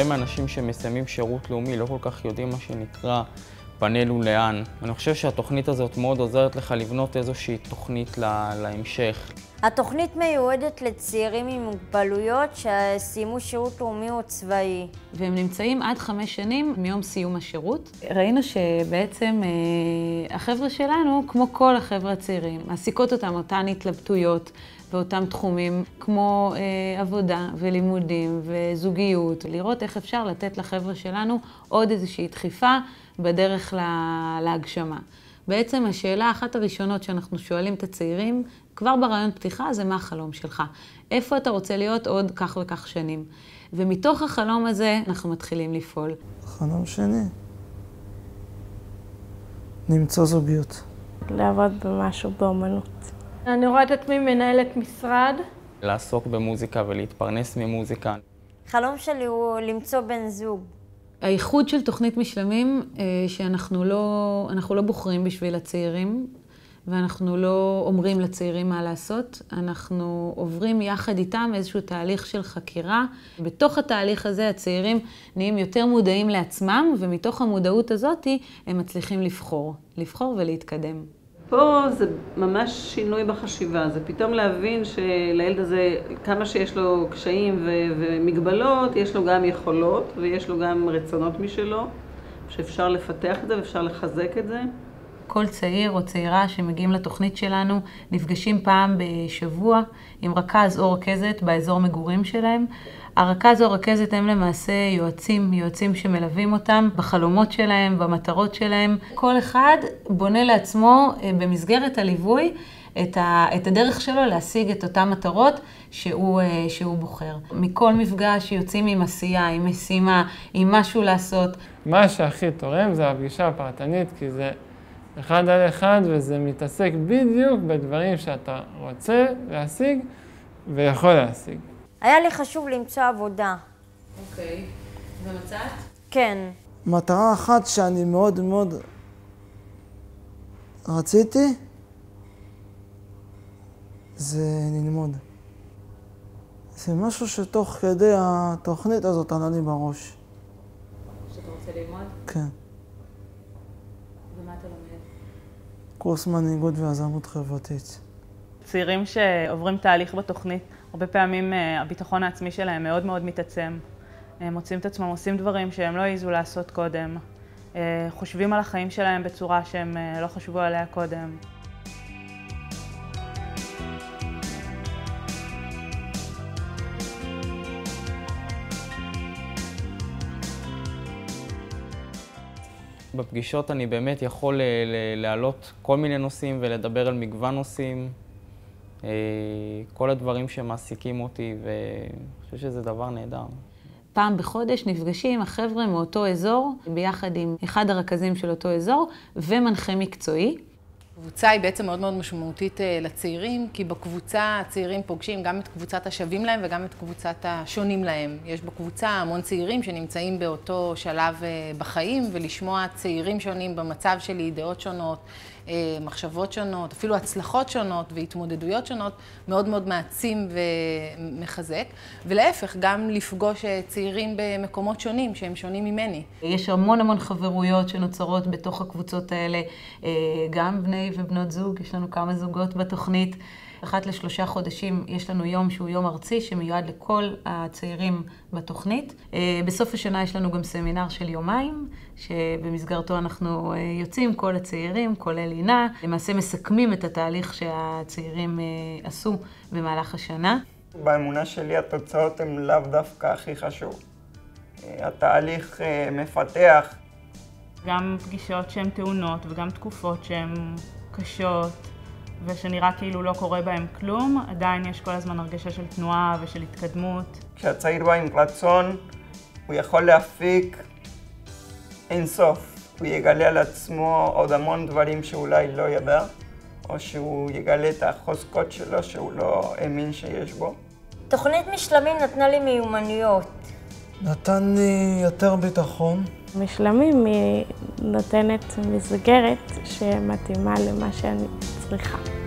מהאנשים שמסיימים שירות לאומי לא כל כך יודעים מה שנקרא פנינו לאן. אני חושב שהתוכנית הזאת מאוד עוזרת לך לבנות איזושהי תוכנית להמשך. התוכנית מיועדת לצעירים עם מוגבלויות שסיימו שירות לאומי או צבאי. והם נמצאים עד 5 שנים מיום סיום השירות. ראינו שבעצם החבר'ה שלנו, כמו כל החבר'ה הצעירים, מעסיקות אותם אותן התלבטויות ואותם תחומים, כמו עבודה ולימודים וזוגיות, לראות איך אפשר לתת לחבר'ה שלנו עוד איזושהי דחיפה בדרך להגשמה. בעצם השאלה אחת הראשונות שאנחנו שואלים את הצעירים, כבר ברעיון פתיחה, זה מה החלום שלך? איפה אתה רוצה להיות עוד כך וכך שנים? ומתוך החלום הזה אנחנו מתחילים לפעול. החלום שני, למצוא זוגיות. לעבוד במשהו באמנות. אני רואה את עצמי מנהלת משרד. לעסוק במוזיקה ולהתפרנס ממוזיקה. החלום שלי הוא למצוא בן זוג. הייחוד של תוכנית משלמים, שאנחנו לא בוחרים בשביל הצעירים, ואנחנו לא אומרים לצעירים מה לעשות. אנחנו עוברים יחד איתם איזשהו תהליך של חקירה. בתוך התהליך הזה הצעירים נהיים יותר מודעים לעצמם, ומתוך המודעות הזאת הם מצליחים לבחור ולהתקדם. פה זה ממש שינוי בחשיבה, זה פתאום להבין שלילד הזה, כמה שיש לו קשיים ומגבלות, יש לו גם יכולות ויש לו גם רצונות משלו, שאפשר לפתח את זה ואפשר לחזק את זה. כל צעיר או צעירה שמגיעים לתוכנית שלנו נפגשים פעם בשבוע עם רכז או רכזת באזור מגורים שלהם. הרכז או הרכזת הם למעשה יועצים שמלווים אותם בחלומות שלהם, במטרות שלהם. כל אחד בונה לעצמו במסגרת הליווי את הדרך שלו להשיג את אותן מטרות שהוא בוחר. מכל מפגש יוצאים עם עשייה, עם משימה, עם משהו לעשות. מה שהכי תורם זה הפגישה הפרטנית, כי זה 1 על 1 וזה מתעסק בדיוק בדברים שאתה רוצה להשיג ויכול להשיג. היה לי חשוב למצוא עבודה. אוקיי. ומצאת? כן. מטרה אחת שאני מאוד מאוד רציתי, זה ללמוד. זה משהו שתוך כדי התוכנית הזאת עלה לי בראש. שאתה רוצה ללמוד? כן. ומה אתה לומד? קורס מנהיגות ויזמות חברתית. צעירים שעוברים תהליך בתוכנית, הרבה פעמים הביטחון העצמי שלהם מאוד מאוד מתעצם. הם מוצאים את עצמם, עושים דברים שהם לא העזו לעשות קודם. חושבים על החיים שלהם בצורה שהם לא חשבו עליה קודם. בפגישות אני באמת יכול להעלות כל מיני נושאים ולדבר על מגוון נושאים. כל הדברים שמעסיקים אותי, ואני חושב שזה דבר נהדר. פעם בחודש נפגשים החבר'ה מאותו אזור, ביחד עם אחד הרכזים של אותו אזור, ומנחה מקצועי. הקבוצה היא בעצם מאוד מאוד משמעותית לצעירים, כי בקבוצה הצעירים פוגשים גם את קבוצת השווים להם וגם את קבוצת השונים להם. יש בקבוצה המון צעירים שנמצאים באותו שלב בחיים, ולשמוע צעירים שונים במצב שלי, דעות שונות, מחשבות שונות, אפילו הצלחות שונות והתמודדויות שונות, מאוד מאוד מעצים ומחזק. ולהפך, גם לפגוש צעירים במקומות שונים, שהם שונים ממני. יש המון חברויות שנוצרות בתוך הקבוצות האלה, גם בני ובנות זוג, יש לנו כמה זוגות בתוכנית. 1 ל3 חודשים יש לנו יום שהוא יום ארצי שמיועד לכל הצעירים בתוכנית. בסוף השנה יש לנו גם סמינר של 2 ימים, שבמסגרתו אנחנו יוצאים כל הצעירים, כולל לינה. למעשה מסכמים את התהליך שהצעירים עשו במהלך השנה. באמונה שלי התוצאות הן לאו דווקא הכי חשוב. התהליך מפתח. גם פגישות שהן טעונות וגם תקופות שהן קשות, ושנראה כאילו לא קורה בהם כלום, עדיין יש כל הזמן הרגשה של תנועה ושל התקדמות. כשהצעיר בא עם רצון, הוא יכול להפיק אינסוף. הוא יגלה על עצמו עוד המון דברים שאולי לא ידע, או שהוא יגלה את החוזקות שלו שהוא לא האמין שיש בו. תוכנית משלמים נתנה לי מיומנויות. נתן לי יותר ביטחון. משלמים היא נותנת מסגרת שמתאימה למה שאני צריכה.